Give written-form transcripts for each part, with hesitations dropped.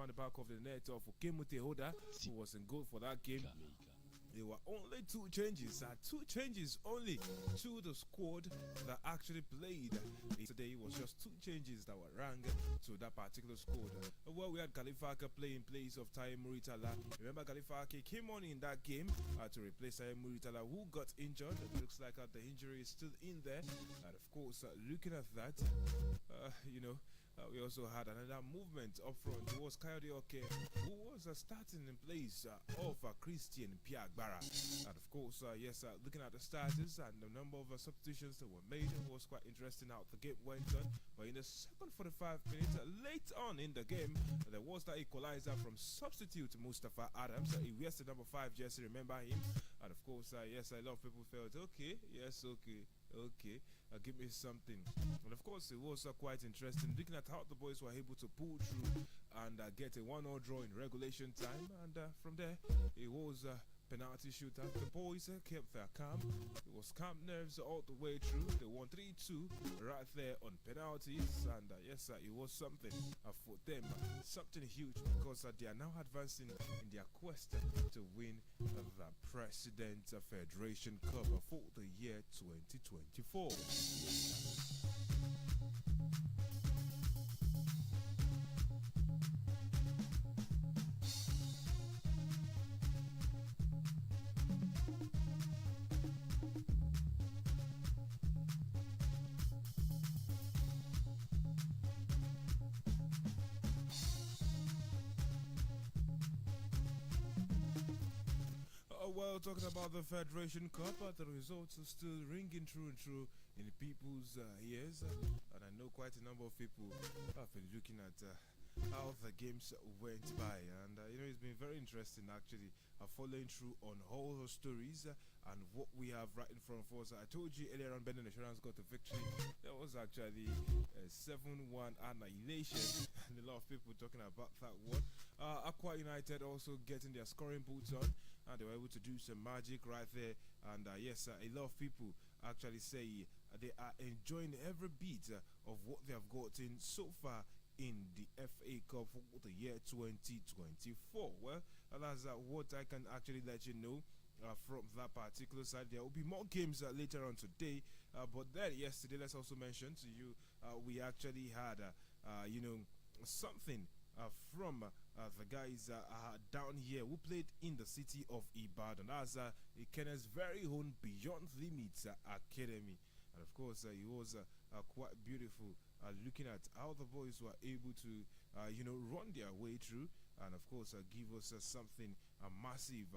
found the back of the net of Okemute Hoda, who was in goal for that game. There were only two changes only to the squad that actually played. Today it was just two changes that were ranked to that particular squad. Well, we had Galifaka playing in place of Taye Muritala. Remember, Galifaka came on in that game to replace Taye Muritala, who got injured. It looks like the injury is still in there. And of course, looking at that, we also had another movement up front. It was Coyote Oke, who was starting in place of Christian Piagbara. And of course, looking at the starters and the number of substitutions that were made, it was quite interesting how the game went on. But in the second 45 minutes, late on in the game, there was that equalizer from substitute Mustafa Adams. He wears the number 5 jersey, remember him. And of course, a lot of people felt, okay, give me something. And of course, it was quite interesting looking at how the boys were able to pull through and get a 1-0 draw in regulation time. And from there, it was penalty shootout. The boys kept their calm. It was calm nerves all the way through. They won 3-2 right there on penalties. And it was something for them, something huge, because they are now advancing in their quest to win the President Federation Cup for the year 2024. Well, talking about the Federation Cup, the results are still ringing true and true in people's ears. And I know quite a number of people have been looking at how the games went by. And, it's been very interesting, actually, following through on all the stories and what we have right in front of us. I told you earlier on, Benin Insurance got the victory. There was actually a 7-1 annihilation, and a lot of people talking about that one. Aqua United also getting their scoring boots on, and they were able to do some magic right there. And a lot of people actually say they are enjoying every bit of what they have gotten so far in the FA Cup for the year 2024. Well, that's what I can actually let you know. From that particular side, there will be more games later on today. But then yesterday, let's also mention to you, we actually had, something from the guys down here who played in the city of Ibadan. That's Kenya's very own Beyond Limits Academy. And of course, it was quite beautiful looking at how the boys were able to, run their way through and, of course, give us something massive.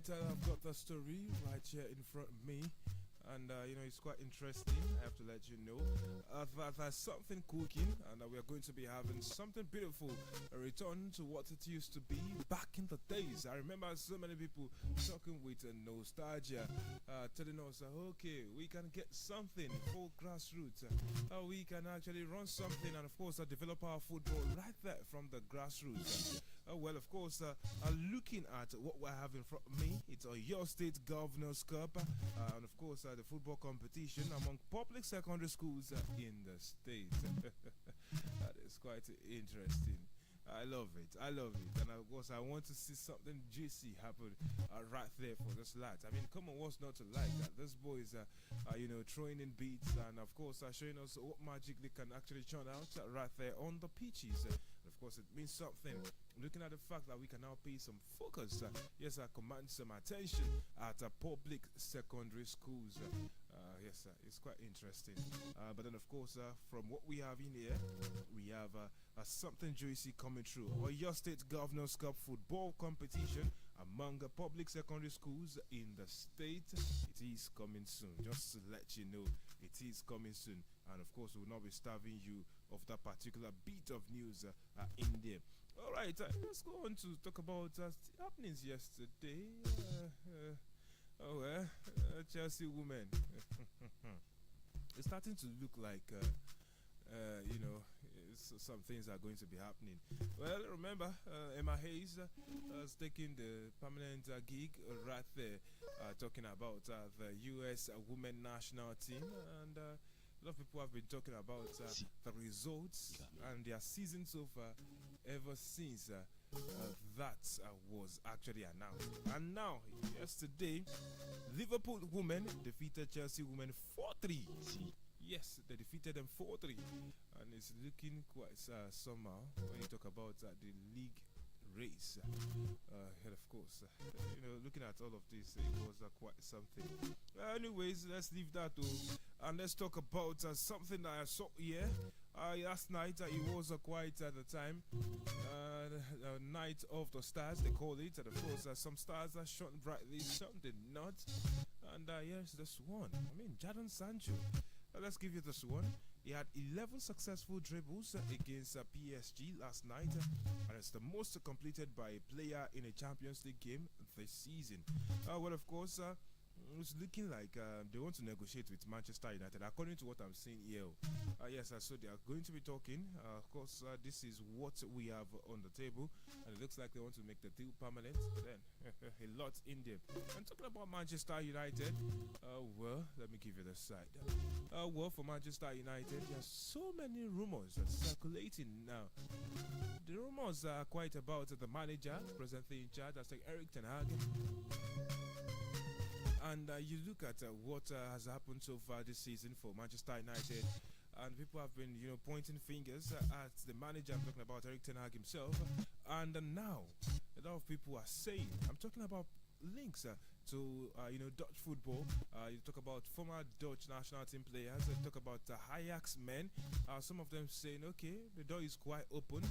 I've got the story right here in front of me, and it's quite interesting. I have to let you know that there's something cooking, and we are going to be having something beautiful, a return to what it used to be back in the days. I remember so many people talking with nostalgia, telling us, okay, we can get something for grassroots, we can actually run something, and of course develop our football right there from the grassroots. Well, of course, looking at what we have in front of me, it's your State Governors Cup, and of course the football competition among public secondary schools in the state. That is quite interesting. I love it. And of course, I want to see something juicy happen right there for this lad. I mean, come on, what's not to like? This boy is, throwing in beats and, of course, showing us what magic they can actually churn out right there on the pitches. Of course, it means something. Looking at the fact that we can now pay some focus, command some attention at public secondary schools. It's quite interesting. But then, of course, from what we have in here, we have something juicy coming through. Oyo State Governors Cup football competition among public secondary schools in the state. It is coming soon. Just to let you know, it is coming soon. And of course, we will not be starving you of that particular bit of news in there. All right, let's go on to talk about happenings yesterday. Chelsea women. It's starting to look like, some things are going to be happening. Well, remember, Emma Hayes is taking the permanent gig right there, talking about the U.S. women national team. And a lot of people have been talking about the results and their season so far ever since that was actually announced. And now, yesterday, Liverpool women defeated Chelsea women 4-3. Yes, they defeated them 4-3. And it's looking quite somehow when you talk about the league race. And of course, looking at all of this, it was quite something. Anyways, let's leave that too. And let's talk about something that I saw here. Last night, it was quite at the time. Night of the stars, they call it. And of course, some stars are shone brightly, some did not. And here's this one. Jadon Sancho. Let's give you this one. He had 11 successful dribbles against PSG last night, and it's the most completed by a player in a Champions League game this season. Well, of course, it's looking like they want to negotiate with Manchester United, according to what I'm seeing here. Yes, so they are going to be talking. Of course, this is what we have on the table, and it looks like they want to make the deal permanent. But then, a lot in there. And talking about Manchester United, well, let me give you the side. Well, for Manchester United, there are so many rumors circulating now. The rumors are quite about the manager, presently in charge, that's like Erik Ten Hag. And you look at what has happened so far this season for Manchester United, and people have been, pointing fingers at the manager. I'm talking about Erik Ten Hag himself. And now, a lot of people are saying, I'm talking about links to Dutch football. You talk about former Dutch national team players. You talk about Ajax men. Some of them saying, okay, the door is quite open,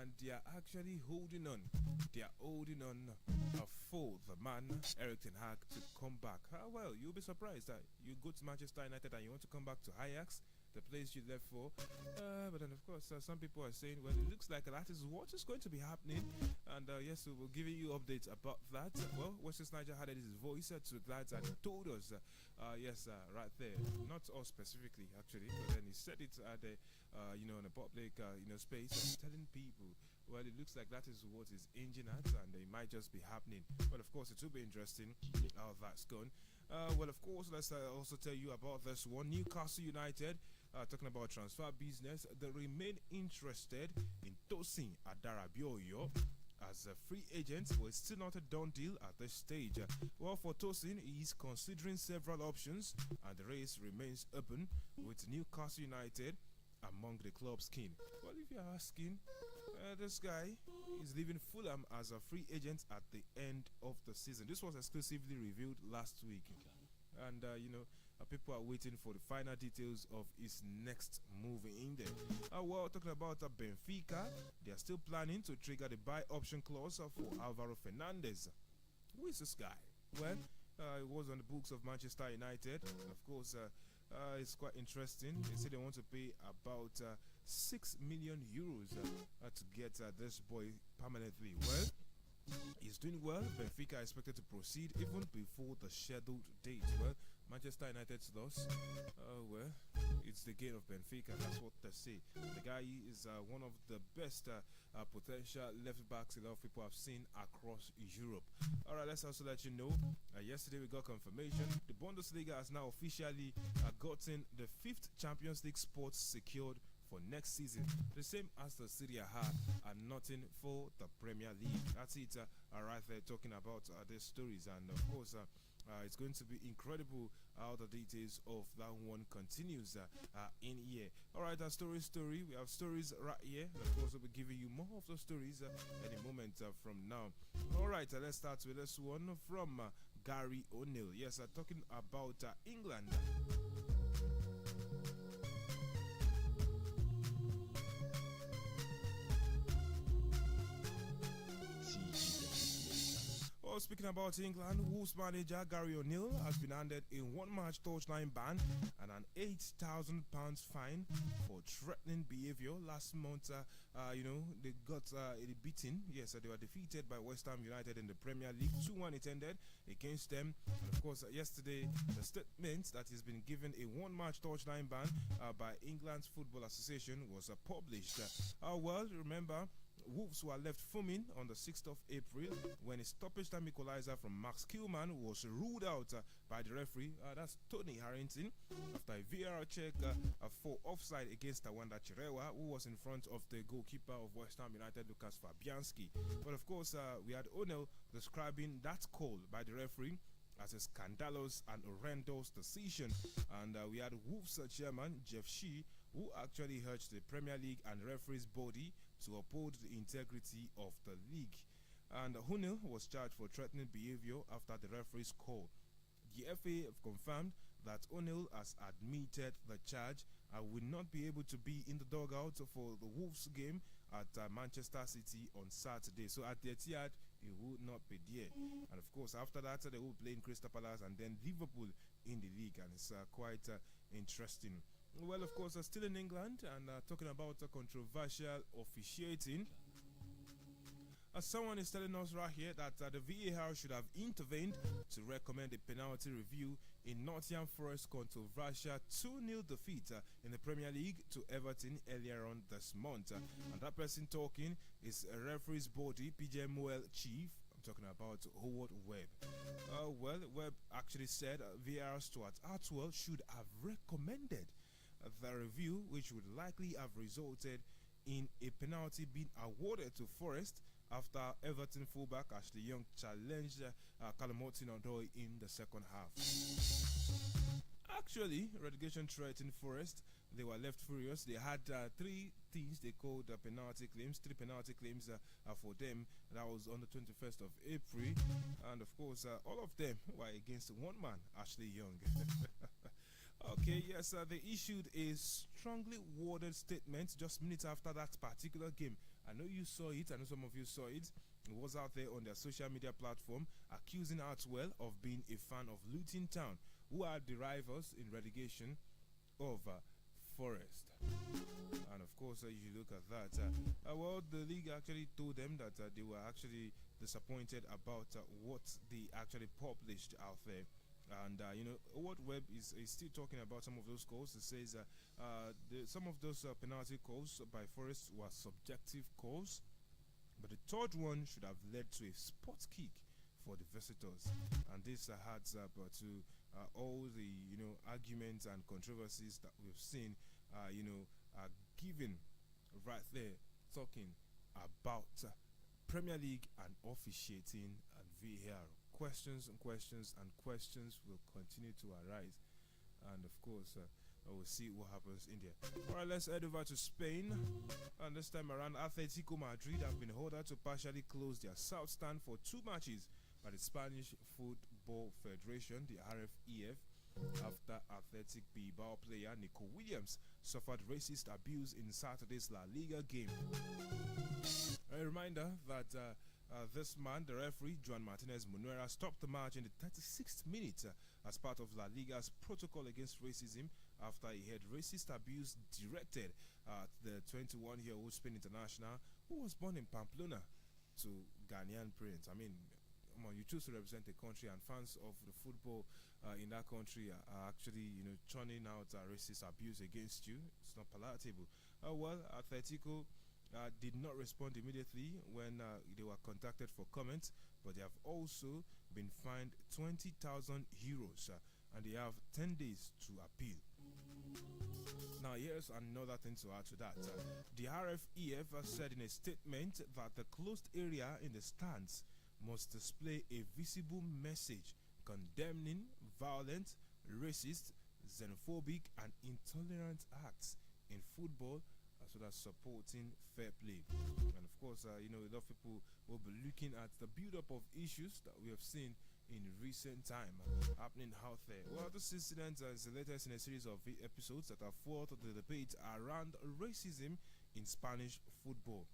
and they are actually holding on. They are holding on for the man Erik Ten Hag to come back. Well, you'll be surprised that you go to Manchester United and you want to come back to Ajax, the place you left for. But then, of course, some people are saying, well, it looks like that is what is going to be happening. And yes, we will give you updates about that. Well, Western Niger added his voice to that and told us, yes, right there. Not us specifically, actually, but then he said it at the, in a public, space, telling people, well, it looks like that is what is hinging at, and it might just be happening. But of course, it will be interesting how that's gone. Well, of course, let's also tell you about this one. Newcastle United, talking about transfer business, they remain interested in Tosin Adarabioyo as a free agent, but it's still not a done deal at this stage. Well, for Tosin, he is considering several options, and the race remains open with Newcastle United among the club's keen. Well, if you're asking, this guy is leaving Fulham as a free agent at the end of the season. This was exclusively revealed last week. And, people are waiting for the final details of his next move in there. Well, talking about Benfica, they are still planning to trigger the buy option clause for Alvaro Fernandez. Who is this guy? Well, it was on the books of Manchester United. Of course, it's quite interesting. They say they want to pay about 6 million euros to get this boy permanently. Well, he's doing well. Benfica are expected to proceed even before the scheduled date. Well, Manchester United's loss, well, it's the gain of Benfica. That's what they say. The guy is one of the best potential left backs a lot of people have seen across Europe. All right, let's also let you know. Yesterday we got confirmation. The Bundesliga has now officially gotten the 5th Champions League spots secured for next season, the same as the Serie A, and nothing for the Premier League. That's it. Right there, talking about these stories, and of course, it's going to be incredible how the details of that one continues in here. All right, story. We have stories right here. Of course, we'll be giving you more of those stories any moment from now. All right, let's start with this one from Gary O'Neill. Yes, talking about England. speaking about England, Wolves manager Gary O'Neill has been handed a one-match touchline ban and an £8,000 fine for threatening behaviour. Last month, they got a beating. Yes, they were defeated by West Ham United in the Premier League. 2-1 it ended against them. And of course, yesterday, the statement that has been given a one-match touchline ban by England's Football Association was published. Remember, Wolves were left foaming on the 6th of April when a stoppage time equalizer from Max Kilman was ruled out by the referee, that's Tony Harrington, after a VAR check for offside against Tawanda Chirewa, who was in front of the goalkeeper of West Ham United, Lucas Fabianski. But of course, we had O'Neill describing that call by the referee as a scandalous and horrendous decision. And we had Wolves chairman Jeff Shee, who actually urged the Premier League and referees body to uphold the integrity of the league. And O'Neill was charged for threatening behavior after the referee's call. The FA have confirmed that O'Neill has admitted the charge and will not be able to be in the dugout for the Wolves game at Manchester City on Saturday. So at the Etihad, he will not be there. And of course, after that, they will play in Crystal Palace and then Liverpool in the league, and it's quite interesting. Well, of course, still in England and talking about controversial officiating. Someone is telling us right here that the VAR should have intervened to recommend a penalty review in Nottingham Forest controversial 2-0 defeat in the Premier League to Everton earlier on this month. And that person talking is a referee's body, PGMOL chief. I'm talking about Howard Webb. Webb actually said VAR Stuart Atwell should have recommended the review, which would likely have resulted in a penalty being awarded to Forest after Everton fullback Ashley Young challenged Callum Hudson-Odoi in the second half. Actually, relegation threatened Forest. They were left furious. They had three things they called penalty claims, three penalty claims for them. That was on the 21st of April. And of course, all of them were against one man, Ashley Young. Okay, yes, they issued a strongly worded statement just minutes after that particular game. I know you saw it, I know some of you saw it. It was out there on their social media platform accusing Atwell of being a fan of Luton Town, who are the rivals in relegation of Forest. And of course, you look at that. The league actually told them that they were actually disappointed about what they actually published out there. And Howard Webb is still talking about some of those calls. He says some of those penalty calls by Forest were subjective calls, but the third one should have led to a spot kick for the visitors. And this adds up to all the arguments and controversies that we've seen given right there, talking about Premier League and officiating and VAR. Questions and questions and questions will continue to arise, and of course we'll see what happens in there. Alright, let's head over to Spain, and this time around Atletico Madrid have been ordered to partially close their south stand for 2 matches by the Spanish Football Federation, the RFEF, after Athletic Bilbao player Nico Williams suffered racist abuse in Saturday's La Liga game. A reminder that this man, the referee, Juan Martinez Munuera, stopped the match in the 36th minute as part of La Liga's protocol against racism after he had racist abuse directed at the 21-year-old Spain international who was born in Pamplona to Ghanaian parents. I mean, you choose to represent a country, and fans of the football in that country are actually, churning out racist abuse against you. It's not palatable. Atletico did not respond immediately when they were contacted for comment, but they have also been fined €20,000 and they have 10 days to appeal. Now, here's another thing to add to that. The RFEF said in a statement that the closed area in the stands must display a visible message condemning violent, racist, xenophobic, and intolerant acts in football, as well as supporting fair play. And of course, a lot of people will be looking at the build-up of issues that we have seen in recent time happening out there. Well, this incident is the latest in a series of episodes that have followed the debate around racism in Spanish football.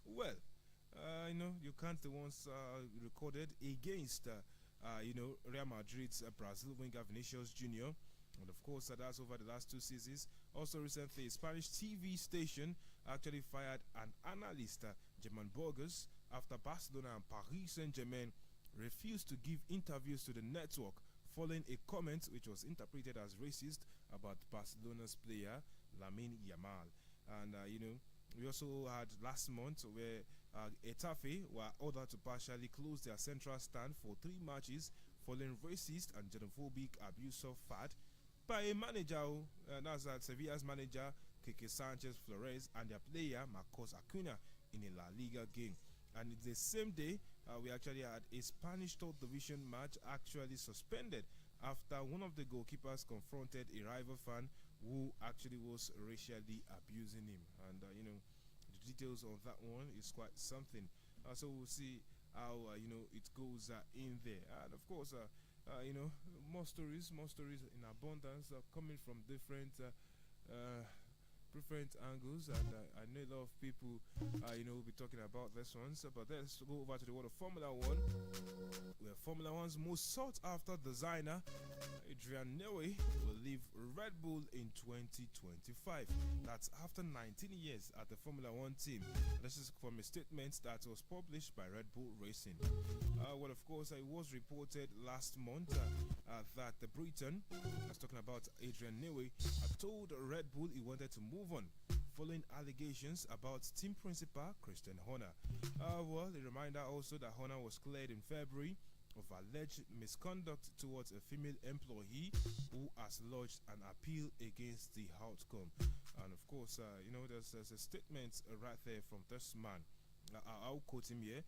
Well, you can't the ones recorded against, Real Madrid's Brazil winger Vinicius Junior. And of course, that's over the last 2 seasons. Also, recently, a Spanish TV station actually fired an analyst, German Burgers, after Barcelona and Paris Saint-Germain refused to give interviews to the network following a comment which was interpreted as racist about Barcelona's player Lamine Yamal. And we also had last month where Etafe were ordered to partially close their central stand for 3 matches following racist and xenophobic abuse of fat by a manager, that's Sevilla's manager Kike Sanchez Flores and their player Marcos Acuna in a La Liga game. And it's the same day we actually had a Spanish third division match actually suspended after one of the goalkeepers confronted a rival fan who actually was racially abusing him. And the details on that one is quite something. So we'll see how it goes in there. And of course, more stories in abundance coming from different angles, and I know a lot of people will be talking about this one. But let's go over to the world of Formula 1, where Formula 1's most sought after designer Adrian Newey will leave Red Bull in 2025. That's after 19 years at the Formula 1 team. This is from a statement that was published by Red Bull Racing. Well, of course, it was reported last month that the Briton, I was talking about Adrian Newey, told Red Bull he wanted to move on following allegations about team principal Christian Horner. Well, a reminder also that Horner was cleared in February of alleged misconduct towards a female employee who has lodged an appeal against the outcome. And of course, there's a statement right there from this man. I'll quote him here.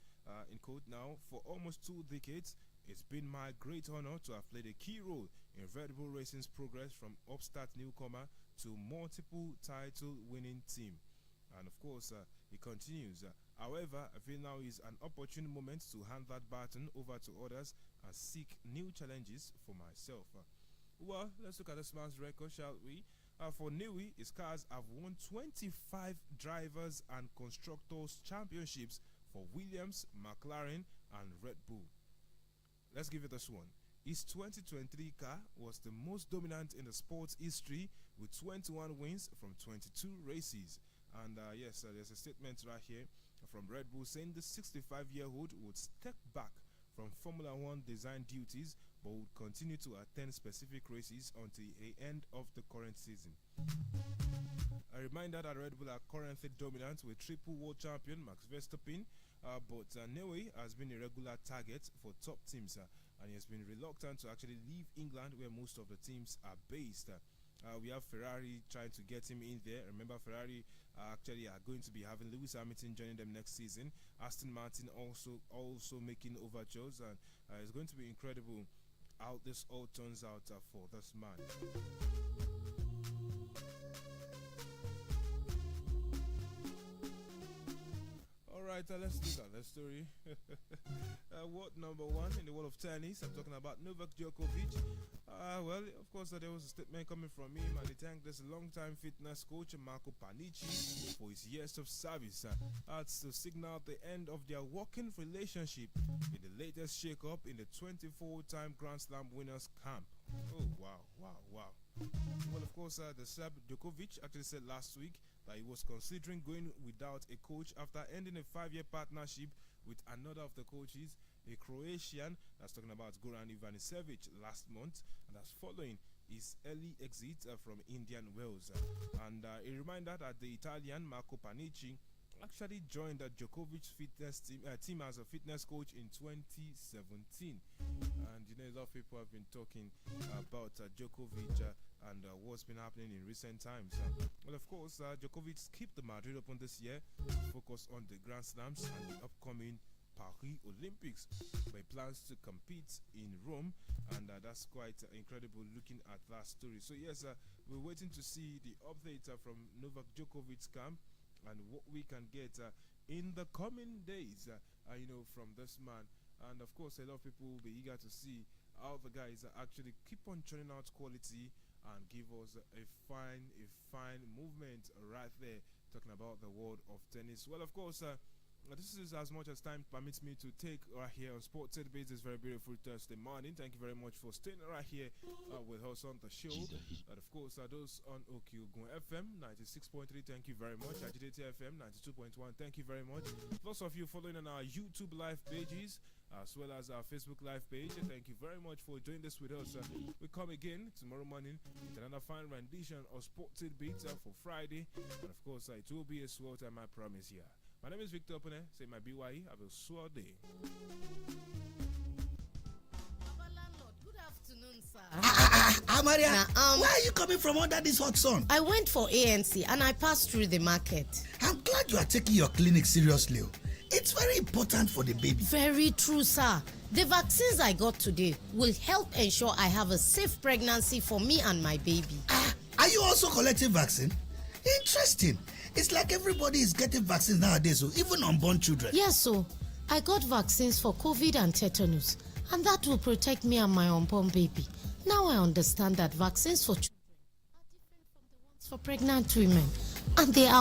In quote now, for almost 2 decades, it's been my great honor to have played a key role in Red Bull Racing's progress from upstart newcomer to multiple title winning team. And of course, he continues. However, I feel now is an opportune moment to hand that baton over to others and seek new challenges for myself. Well, let's look at this man's record, shall we? For Newey, his cars have won 25 drivers and constructors championships for Williams, McLaren, and Red Bull. Let's give it this one. His 2023 car was the most dominant in the sport's history with 21 wins from 22 races. And yes, there's a statement right here from Red Bull saying the 65-year-old would step back from Formula 1 design duties but would continue to attend specific races until the end of the current season. A reminder that Red Bull are currently dominant with triple world champion Max Verstappen, but Newey has been a regular target for top teams and he has been reluctant to actually leave England where most of the teams are based. We have Ferrari trying to get him in there. Remember, Ferrari actually are going to be having Lewis Hamilton joining them next season. Aston Martin also making overtures, and it's going to be incredible how this all turns out for this man. Alright, let's look at the story. What number one in the world of tennis? I'm talking about Novak Djokovic. Well, of course, there was a statement coming from him, and he thanked this longtime fitness coach Marco Panici for his years of service. That's to signal the end of their working relationship in the latest shake-up in the 24-time Grand Slam winners camp. Oh, wow. Well, of course, the Serb Djokovic actually said last week that he was considering going without a coach after ending a 5-year partnership with another of the coaches, a Croatian, that's talking about Goran Ivanisevic last month, and that's following his early exit from Indian Wells. And a reminder that the Italian Marco Panici actually joined the Djokovic fitness team as a fitness coach in 2017. And a lot of people have been talking about Djokovic and what's been happening in recent times. Well, of course, Djokovic skipped the Madrid Open this year to focus on the Grand Slams and the upcoming Paris Olympics, but he plans to compete in Rome, and that's quite incredible looking at that story. So yes, we're waiting to see the update from Novak Djokovic's camp and what we can get in the coming days, from this man. And of course, a lot of people will be eager to see how the guys actually keep on churning out quality and give us a fine movement right there, talking about the world of tennis. Well, of course, This is as much as time permits me to take right here on Sport Tit Bits this very beautiful Thursday morning. Thank you very much for staying right here with us on the show. And of course, those on OLUYOLEFM FM 96.3, thank you very much. Agitated FM 92.1, thank you very much. Lots of you following on our YouTube live pages as well as our Facebook live page. Thank you very much for joining this with us. We come again tomorrow morning with another fine rendition of Sport Tit Bits for Friday. And of course, it will be a swell time, I promise you. My name is Victor Opene. Say my BYE. Have a swell day. Good afternoon, sir. Maria, where are you coming from under this hot sun? I went for ANC and I passed through the market. I'm glad you are taking your clinic seriously. It's very important for the baby. Very true, sir. The vaccines I got today will help ensure I have a safe pregnancy for me and my baby. Are you also collecting vaccine? Interesting. It's like everybody is getting vaccines nowadays, so even unborn children. Yes, so I got vaccines for COVID and tetanus, and that will protect me and my unborn baby. Now I understand that vaccines for children are different from the ones for pregnant women, and they are